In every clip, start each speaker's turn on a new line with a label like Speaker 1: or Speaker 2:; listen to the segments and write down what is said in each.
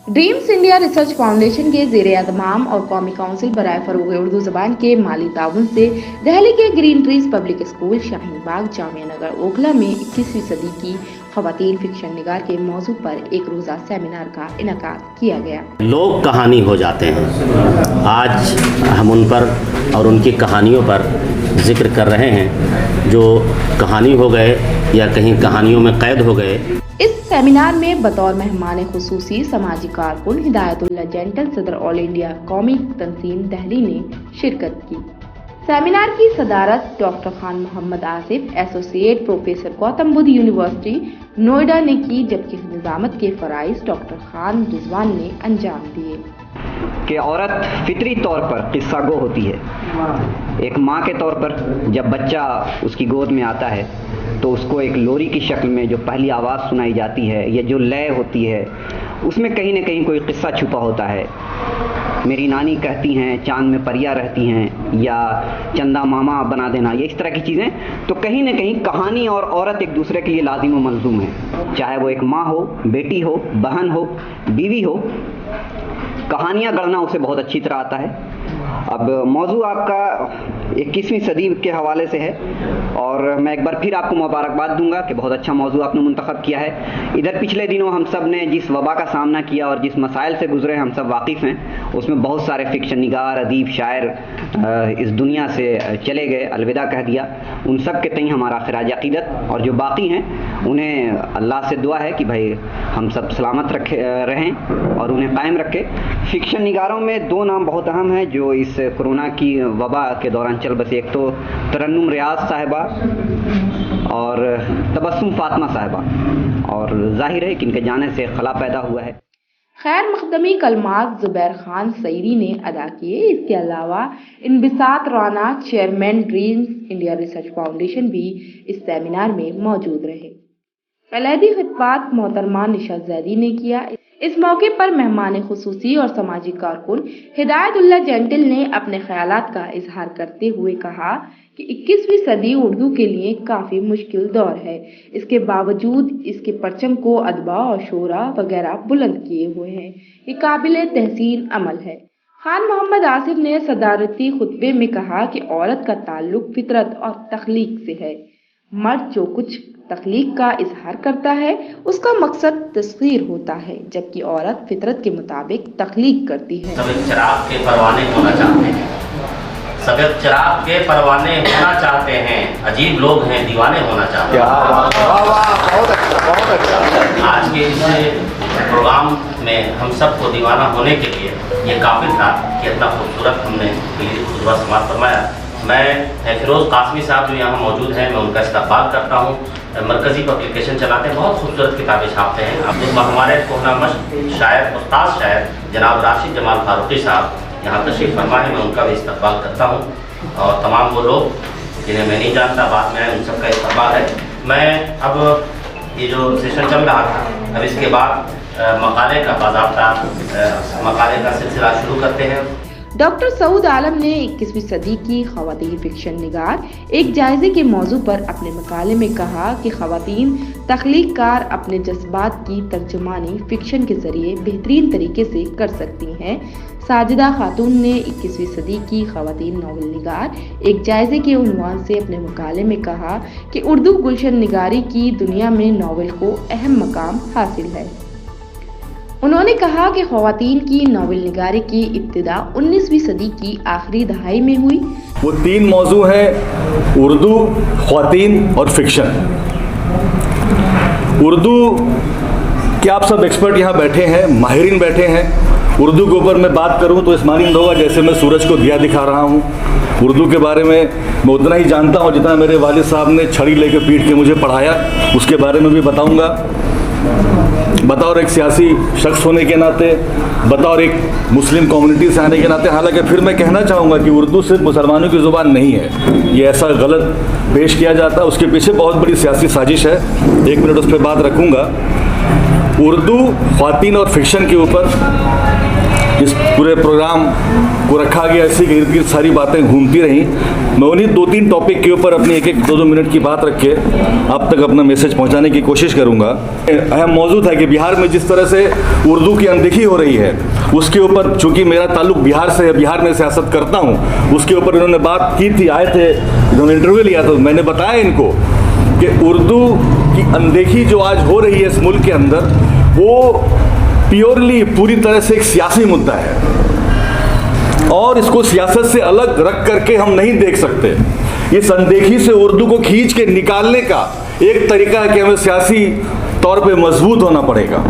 Speaker 1: Dreams India Research foundation के ज़ेर-ए-एहतमाम और कौमी काउंसिल बराए फ़रोग़ उर्दू ज़बान के माली ताउन से दिल्ली के Green Trees Public School Shaheen Bagh Jamia Nagar Okhla में 21वीं सदी की ख़वातीन फिक्शन निगार के मौजू पर एक रोज़ा सेमिनार का इनेकाद किया गया।
Speaker 2: लोग कहानी हो जाते हैं। आज हम उन पर और उनकी कहानियों पर जिक्र कर रहे हैं जो कहानी हो गए या कहीं कहानियों में कैद हो गए।
Speaker 1: इस सेमिनार में बतौर मेहमान खुसूसी समाजी कारकुन हिदायतुल्लाह जेंटल सदर ऑल इंडिया कौमी तंजीम दिल्ली ने शिरकत की। सेमिनार की सदारत doctor Khan Mohammad Asif associate professor Gautam Buddha university Noida ने की, जबकि निजामत के फराइज डॉक्टर खान रिजवान ने अंजाम दिए।
Speaker 3: कि औरत फितरी तौर पर किस्सा गो होती है। एक माँ के तौर पर जब बच्चा उसकी गोद में आता है तो उसको एक लोरी की शक्ल में जो पहली आवाज़ सुनाई जाती है या जो लय होती है उसमें कहीं ना कहीं कोई किस्सा छुपा होता है। मेरी नानी कहती हैं चांद में परियां रहती हैं या चंदा मामा बना देना, ये इस तरह की चीज़ें। तो कहीं ना कहीं कहानी और औरत एक दूसरे के लिए लाजिम व मलजूम है, चाहे वो एक माँ हो, बेटी हो, बहन हो, बीवी हो। कहानियाँ गढ़ना उसे बहुत अच्छी तरह आता है। अब मौजू आपका 21वीं सदी के हवाले से है और मैं एक बार फिर आपको मुबारकबाद दूंगा कि बहुत अच्छा मौजू आपने मुंतखब किया है। इधर पिछले दिनों हम सब ने जिस वबा का सामना किया और जिस मसाइल से गुजरे हम सब वाकिफ़ हैं, उसमें बहुत सारे फिक्शन निगार, अदीब, शायर इस दुनिया से चले गए, अलविदा कह दिया। उन सब के तई हमारा खिराज अक़ीदत, और जो बाकी हैं उन्हें अल्लाह से दुआ है कि भाई हम सब सलामत रहें और उन्हें कायम रखे। फिक्शन निगारों में दो नाम बहुत अहम हैं जो इस कोरोना की वबा के दौरान चल बसे। एक तो तरन्नुम रियाज साहिबा और तबस्सुम फातिमा साहिबा, और जाहिर है कि इनके जाने से खला पैदा हुआ है।
Speaker 1: खैर मकदमी कलमात जुबैर खान सईरी ने अदा किए। इसके अलावा Inbisat Rana chairman Dreams India Research Foundation भी इस सेमिनार में मौजूद रहे। कलैदी खितबात मोहतरमा निशा जैदी ने किया। इस मौके पर मेहमान खुसूसी और समाजी कारकुन हिदायतुल्लाह जेंटल ने अपने ख्यालात का इजहार करते हुए कहा कि 21वीं सदी उर्दू के लिए काफ़ी मुश्किल दौर है। इसके बावजूद इसके परचम को अदबा और शोरा वगैरह बुलंद किए हुए हैं। ये काबिल तहसीन अमल है। खान मोहम्मद आसिफ ने सदारती खुतबे में कहा कि औरत का ताल्लुक फितरत और तख्लीक से है। मर्द जो कुछ तख्लीक का इजहार करता है उसका मकसद तस्खीर होता है, जबकि औरत फितरत के मुताबिक तख्लीक करती है।
Speaker 2: सब एक चिराग के परवाने होना चाहते हैं, सब एक चिराग के परवाने होना चाहते हैं। अजीब लोग हैं, दीवाने होना चाहते हैं।
Speaker 3: बहुत अच्छा।
Speaker 2: आज के इस प्रोग्राम में हम सबको दीवाना होने के लिए ये काफिल था कि इतना खूबसूरत हमने खुतबा समाअत फरमाया। मैं फिरोज़ कासमी साहब जो यहाँ मौजूद हैं, मैं उनका इस्तक़बाल करता हूँ। मरकज़ी पब्लिकेशन चलाते हैं, बहुत खूबसूरत किताबें छापते हैं। अब हमारे कोहना मश्क शायर, उस्ताद शायर जनाब राशिद जमाल फारूकी साहब यहाँ तशरीफ़ फरमा है, मैं उनका भी इस्तक़बाल करता हूँ। और तमाम वो लोग जिन्हें मैं नहीं जानता बाद में उन सब का इस्तक़बाल है। मैं अब ये जो सेशन चल रहा था, अब इसके बाद मकाले का बाज़ाब्ता मकाले का सिलसिला शुरू करते हैं।
Speaker 1: डॉक्टर सऊद आलम ने 21वीं सदी की ख़वातीन फिक्शन निगार एक जायजे के मौजू पर अपने मकाले में कहा कि ख़वातीन तख्लीक कार अपने जज्बात की तर्जुमानी फिक्शन के ज़रिए बेहतरीन तरीके से कर सकती हैं। साजिदा खातून ने 21वीं सदी की ख़वातीन नावल निगार एक जायजे के उन्वान से अपने मकाले में कहा कि उर्दू गुलशन निगारी की दुनिया में नावल को अहम मकाम हासिल है। उन्होंने कहा कि ख़वातीन की नावल निगारी की इब्तिदा 19वीं सदी की आखिरी दहाई में हुई।
Speaker 4: वो तीन मौजू हैं, उर्दू, ख़वातीन और फिक्शन। उर्दू के आप सब एक्सपर्ट यहाँ बैठे हैं, माहिरीन बैठे हैं। उर्दू के ऊपर मैं बात करूँ तो इस मानिंद होगा जैसे मैं सूरज को दिया दिखा रहा हूँ। उर्दू के बारे में मैं उतना ही जानता हूँ जितना मेरे वालिद साहब ने छड़ी लेकर पीट के मुझे पढ़ाया, उसके बारे में भी बताऊँगा। बतौर एक सियासी शख्स होने के नाते, बतौर एक मुस्लिम कम्युनिटी से आने के नाते, हालांकि फिर मैं कहना चाहूँगा कि उर्दू सिर्फ मुसलमानों की ज़ुबान नहीं है, ये ऐसा गलत पेश किया जाता है, उसके पीछे बहुत बड़ी सियासी साजिश है। 1 मिनट उस पर बात रखूँगा। उर्दू, ख़वातीन और फिक्शन के ऊपर इस पूरे प्रोग्राम को रखा गया, इसी के इर्द गिर्द सारी बातें घूमती रहीं। मैं उन्हीं 2-3 टॉपिक के ऊपर अपनी 1-2 मिनट की बात रख के आप तक अपना मैसेज पहुंचाने की कोशिश करूंगा। अहम मौजूद है कि बिहार में जिस तरह से उर्दू की अनदेखी हो रही है, उसके ऊपर, चूंकि मेरा ताल्लुक बिहार से है, बिहार में सियासत करता हूँ, उसके ऊपर इन्होंने बात की थी, आए थे, इन्होंने इंटरव्यू लिया तो मैंने बताया इनको कि उर्दू की अनदेखी जो आज हो रही है इस मुल्क के अंदर, वो प्योरली पूरी तरह से एक सियासी मुद्दा है और इसको सियासत से अलग रख करके हम नहीं देख सकते। इस अनदेखी से उर्दू को खींच के निकालने का एक तरीका है कि हमें सियासी तौर पे मजबूत होना पड़ेगा।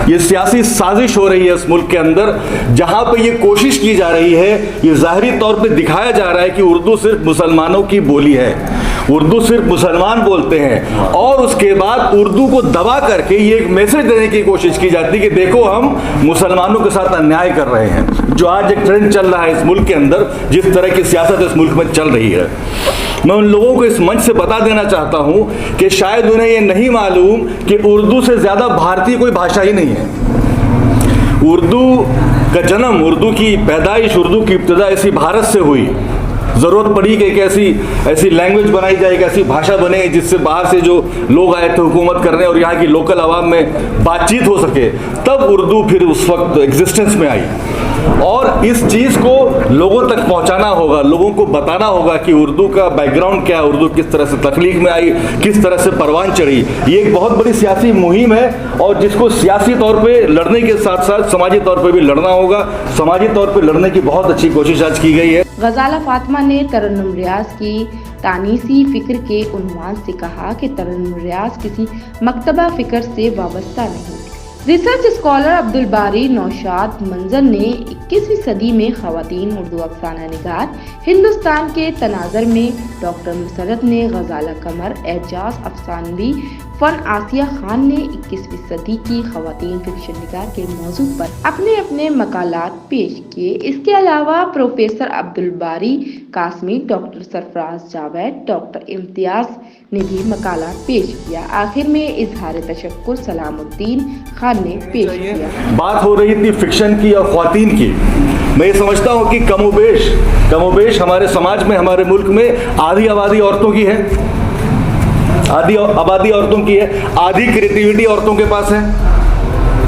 Speaker 4: ये सियासी साजिश हो रही है इस मुल्क के अंदर, जहां पे ये कोशिश की जा रही है, ये ज़ाहिरी तौर पे दिखाया जा रहा है कि उर्दू सिर्फ मुसलमानों की बोली है, उर्दू सिर्फ मुसलमान बोलते हैं, और उसके बाद उर्दू को दबा करके ये एक मैसेज देने की कोशिश की जाती है कि देखो हम मुसलमानों के साथ अन्याय कर रहे हैं। जो आज एक ट्रेंड चल रहा है इस मुल्क के अंदर, जिस तरह की सियासत इस मुल्क में चल रही है, मैं उन लोगों को इस मंच से बता देना चाहता हूं कि शायद उन्हें ये नहीं मालूम कि उर्दू से ज़्यादा भारतीय कोई भाषा ही नहीं है। उर्दू का जन्म, उर्दू की पैदाइश, उर्दू की इब्तिदा इसी भारत से हुई। ज़रूरत पड़ी कि एक ऐसी लैंग्वेज बनाई जाए, एक ऐसी भाषा बने जिससे बाहर से जो लोग आए थे हुकूमत करने और यहाँ की लोकल आवाम में बातचीत हो सके, तब उर्दू फिर उस वक्त एग्जिस्टेंस में आई। और इस चीज़ को लोगों तक पहुंचाना होगा, लोगों को बताना होगा कि उर्दू का बैकग्राउंड क्या है, उर्दू किस तरह से तख्लीक में आई, किस तरह से परवान चढ़ी। ये एक बहुत बड़ी सियासी मुहिम है और जिसको सियासी तौर पे लड़ने के साथ साथ समाजी तौर पे भी लड़ना होगा। समाजी तौर पे लड़ने की बहुत अच्छी कोशिश आज की गई है।
Speaker 1: गजाला फातिमा ने तरन्नुम रियाज की तानीसी फ़िक्र के उन्वान से कहा कि तरन्नुम रियाज किसी मकतबा फ़िक्र से वाबस्ता नहीं। रिसर्च स्कॉलर अब्दुल बारी नौशाद मंजर ने 21वीं सदी में ख़वातीन उर्दू अफसाना निगार हिंदुस्तान के तनाज़र में डॉक्टर मुसरत ने गजाला कमर एजाज अफसानवी फ़न आसिया खान ने 21वीं सदी की ख़वातीन फिक्शन निगार के मौजू पर अपने अपने मकालात पेश किए। इसके अलावा प्रोफेसर अब्दुल बारी कासमी, डॉक्टर सरफराज जावेद, डॉक्टर इम्तियाज़ ने भी मकालात पेश किया। आखिर में इजहार तशक्कुर सलामुद्दीन खान ने पेश किया।
Speaker 4: बात हो रही थी फिक्शन की और ख्वातीन की। मैं ये समझता हूँ कि कमोबेश हमारे समाज में, हमारे मुल्क में आधी आबादी औरतों की है, आधी आबादी औरतों की है, आधी क्रिएटिविटी औरतों के पास है।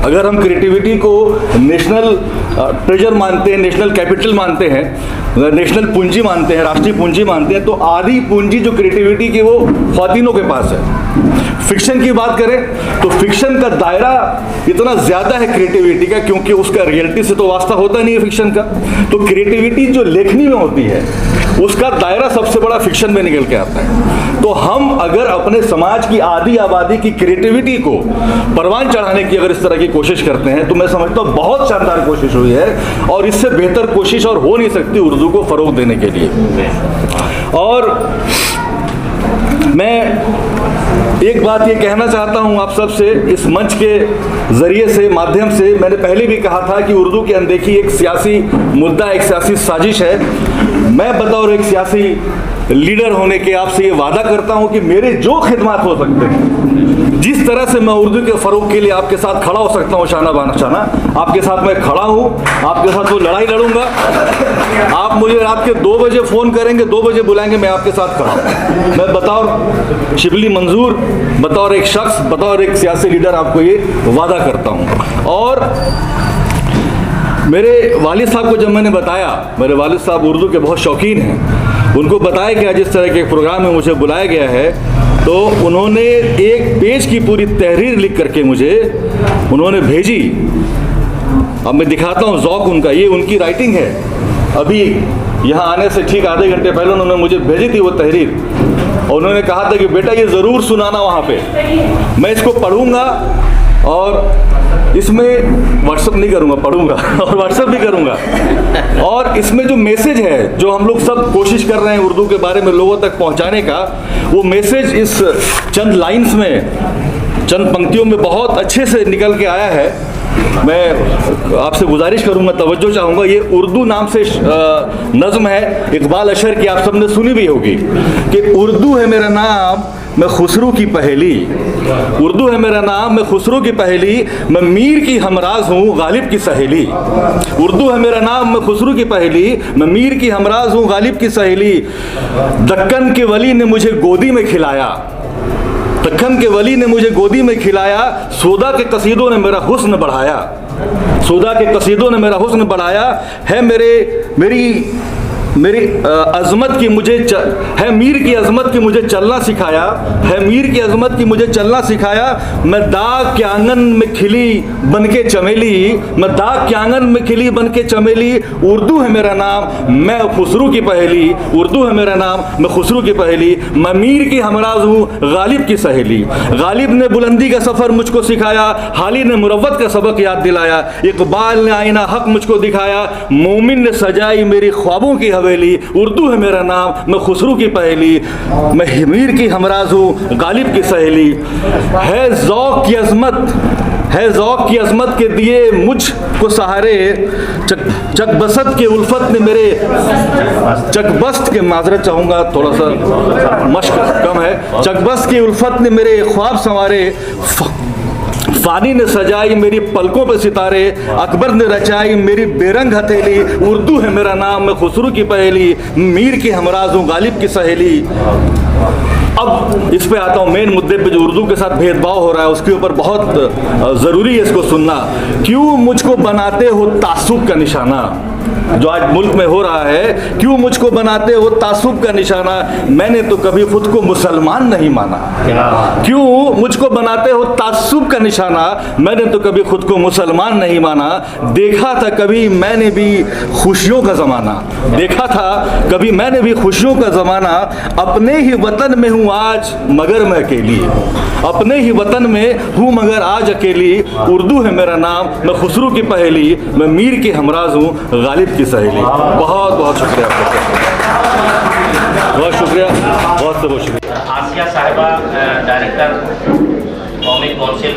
Speaker 4: अगर हम क्रिएटिविटी को नेशनल ट्रेजर मानते हैं, नेशनल कैपिटल मानते हैं, नेशनल पूंजी मानते हैं, राष्ट्रीय पूंजी मानते हैं, तो आधी पूंजी जो क्रिएटिविटी की वो ख्वातीनों के पास है। फिक्शन की बात करें तो फिक्शन का दायरा इतना ज़्यादा है क्रिएटिविटी का, क्योंकि उसका रियलिटी से तो वास्ता होता नहीं है फिक्शन का। तो क्रिएटिविटी जो लेखनी में होती है उसका दायरा सबसे बड़ा फिक्शन में निकल के आता है। तो हम अगर अपने समाज की आधी आबादी की क्रिएटिविटी को परवान चढ़ाने की अगर इस तरह की कोशिश करते हैं तो मैं समझता हूँ बहुत शानदार कोशिश हुई है और इससे बेहतर कोशिश और हो नहीं सकती उर्दू को फ़रोग देने के लिए। और मैं एक बात ये कहना चाहता हूँ आप सब से, इस मंच के ज़रिए से, माध्यम से, मैंने पहले भी कहा था कि उर्दू की अनदेखी एक सियासी मुद्दा, एक सियासी साजिश है। मैं बतौर एक सियासी लीडर होने के आपसे ये वादा करता हूँ कि मेरे जो खिदमात हो सकते हैं, जिस तरह से मैं उर्दू के फ़रोग के लिए आपके साथ खड़ा हो सकता हूँ, शाना बाना शाना आपके साथ मैं खड़ा हूँ, आपके साथ वो लड़ाई लड़ूंगा। आप मुझे रात के 2 बजे फ़ोन करेंगे, 2 बजे बुलाएंगे, मैं आपके साथ खड़ा हूँ। मैं बतौर शिबली मंजूर, बतौर एक शख्स, बतौर एक सियासी लीडर आपको ये वादा करता हूँ। और मेरे वालिद साहब को जब मैंने बताया, मेरे वालिद साहब उर्दू के बहुत शौकीन हैं, उनको बताया गया जिस तरह के प्रोग्राम में मुझे बुलाया गया है, तो उन्होंने एक पेज की पूरी तहरीर लिख करके मुझे उन्होंने भेजी। अब मैं दिखाता हूँ ज़ौक़ उनका, ये उनकी राइटिंग है। अभी यहाँ आने से ठीक आधे घंटे पहले उन्होंने मुझे भेजी थी वो तहरीर और उन्होंने कहा था कि बेटा ये ज़रूर सुनाना वहाँ पे, मैं इसको पढ़ूँगा और इसमें व्हाट्सअप नहीं करूँगा, पढ़ूँगा और व्हाट्सअप भी करूँगा। और इसमें जो मैसेज है, जो हम लोग सब कोशिश कर रहे हैं उर्दू के बारे में लोगों तक पहुँचाने का, वो मैसेज इस चंद लाइन्स में, चंद पंक्तियों में बहुत अच्छे से निकल के आया है। मैं आपसे गुजारिश करूंगा, तवज्जो चाहूँगा। ये उर्दू नाम से नज़्म है, इकबाल अशर की, आप सबने सुनी भी होगी कि उर्दू है मेरा नाम, मैं खुसरू की पहेली, उर्दू है मेरा नाम, मैं खुसरू की पहेली, मैं मीर की हमराज हूँ गालिब की सहेली। उर्दू है मेरा नाम, मैं खुसरू की पहेली, मैं मीर की हमराज हूँ गालिब की सहेली। दक्कन के वली ने मुझे गोदी में खिलाया, दक्कन के वली ने मुझे गोदी में खिलाया, सोदा के कसीदों ने मेरा हुस्न बढ़ाया, सोदा के कसीदों ने मेरा हुस्न बढ़ाया। है मेरी अज़मत की मुझे है मीर की अज़मत की मुझे चलना सिखाया, है मीर की अज़मत की मुझे चलना सिखाया। मैं दाग के आंगन में खिली बन के चमेली, मैं दाग के आंगन में खिली बन के चमेली। उर्दू है मेरा नाम, मैं खुसरू की पहेली, उर्दू है मेरा नाम, मैं खुसरू की पहेली। मैं मीर की हमराज हूँ गालिब की सहेली। गालिब ने बुलंदी का सफ़र मुझको सिखाया, हाली ने मुरव्वत का सबक याद दिलाया। इकबाल ने आईना हक मुझको दिखाया, मोमिन ने सजाई मेरी ख्वाबों की हवेली। उर्दू है मेरा नाम, मैं खुसरू की पहेली, मैं मीर की हमराज हूँ गालिब की सहेली। है ज़ौक़ की अज़मत, है ज़ौक़ की अज़मत के दिए मुझको सहारे, चकबसत के उल्फत ने मेरे चकबस्त के, माजरत चाहूँगा थोड़ा सा मश्क कम है, चकबस्त की उल्फत ने मेरे ख्वाब संवारे। फानी ने सजाई मेरी पलकों पे सितारे, अकबर ने रचाई मेरी बेरंग हथेली। उर्दू है मेरा नाम, मैं खुसरू की पहेली, मीर की हमराज हूँ गालिब की सहेली। अब इस पे आता हूँ मेन मुद्दे पे, जो उर्दू के साथ भेदभाव हो रहा है उसके ऊपर बहुत ज़रूरी है इसको सुनना। क्यों मुझको बनाते हो तासुब का निशाना, जो आज मुल्क में हो रहा है, क्यों मुझको बनाते हो तासुब का निशाना। मैंने तो कभी खुद को मुसलमान नहीं माना, क्यों मुझको बनाते हो तासुब का निशाना। मैंने तो कभी खुद को मुसलमान नहीं माना। देखा था कभी मैंने भी खुशियों का ज़माना, देखा था कभी मैंने भी खुशियों का ज़माना। अपने ही वतन में हूँ आज मगर मैं अकेली, अपने ही वतन में हूँ मगर आज अकेली। उर्दू है मेरा नाम, मैं खुसरू की पहेली, मैं मीर की हमराज हूँ गालिब की सहेली। बहुत बहुत शुक्रिया आपका, बहुत शुक्रिया, बहुत शुक्रिया।
Speaker 2: आसिया साहिबा डायरेक्टर कौमी कौंसिल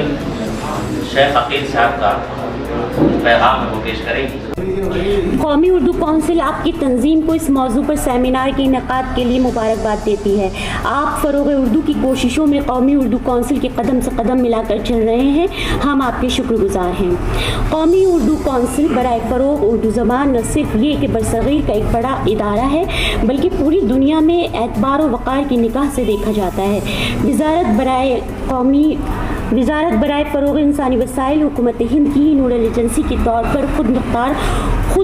Speaker 2: शेख अकील साहब का पैगाम वो पेश करेंगी।
Speaker 5: कौमी उर्दू कौंसिल आपकी तंजीम को इस मौजू पर सेमिनार के इनेकाद के लिए मुबारकबाद देती है। आप फ़रोग़ उर्दू की कोशिशों में कौमी उर्दू कौंसिल के कदम से कदम मिलाकर चल रहे हैं, हम आपके शुक्रगुजार हैं। कौमी उर्दू कौंसिल बराए फ़रोग़ उर्दू ज़बान न सिर्फ ये कि बरसग़ीर का एक बड़ा इदारा है, बल्कि पूरी दुनिया में एतबार व वक़ार की निगाह से देखा जाता है। वज़ारत बराए फ़रोग़ इंसानी वसाइल हुकूमत हिंद की नूडल एजेंसी के तौर पर खुद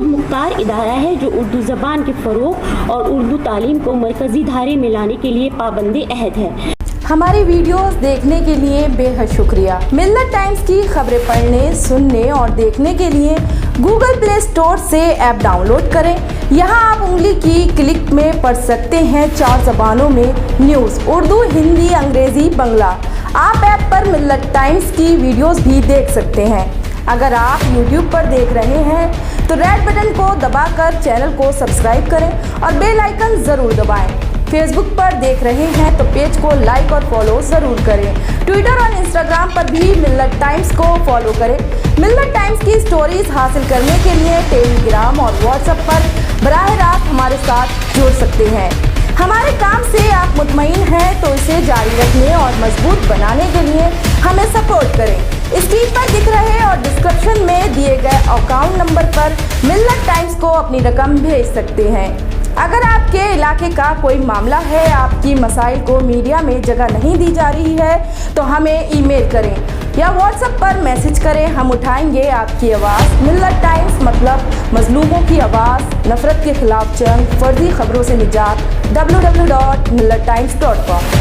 Speaker 5: मुख्तार इदारा है, जो उर्दू ज़बान के फ़रोग़ और उर्दू तालीम को मरकज़ी धारे में लाने के लिए पाबंद अहद है।
Speaker 1: हमारी वीडियोस देखने के लिए बेहद शुक्रिया। मिल्लत टाइम्स की खबरें पढ़ने, सुनने और देखने के लिए गूगल प्ले स्टोर से ऐप डाउनलोड करें। यहाँ आप उंगली की क्लिक में पढ़ सकते हैं 4 ज़बानों में न्यूज़, उर्दू, हिंदी, अंग्रेज़ी, बंगला। आप ऐप पर मिल्लत टाइम्स की वीडियोस भी देख सकते हैं। अगर आप YouTube पर देख रहे हैं तो रेड बटन को दबाकर चैनल को सब्सक्राइब करें और बेल आइकन ज़रूर दबाएं। फेसबुक पर देख रहे हैं तो पेज को लाइक और फॉलो ज़रूर करें। ट्विटर और इंस्टाग्राम पर भी मिल्लत टाइम्स को फॉलो करें। मिल्लत टाइम्स की स्टोरीज हासिल करने के लिए टेलीग्राम और व्हाट्सएप पर बराह रास्त हमारे साथ जुड़ सकते हैं। हमारे काम से आप मुतमईन हैं तो इसे जारी रखने और मजबूत बनाने के लिए हमें सपोर्ट करें। स्क्रीन पर दिख रहे और डिस्क्रिप्शन में दिए गए अकाउंट नंबर पर मिल्लत टाइम्स को अपनी रकम भेज सकते हैं। अगर आपके इलाके का कोई मामला है, आपकी मसाइल को मीडिया में जगह नहीं दी जा रही है, तो हमें ईमेल करें या व्हाट्सएप पर मैसेज करें, हम उठाएंगे आपकी आवाज़। मिल्लत टाइम्स मतलब मजलूमों की आवाज़, नफरत के खिलाफ जंग, फर्जी खबरों से निजात। www.millattimes.com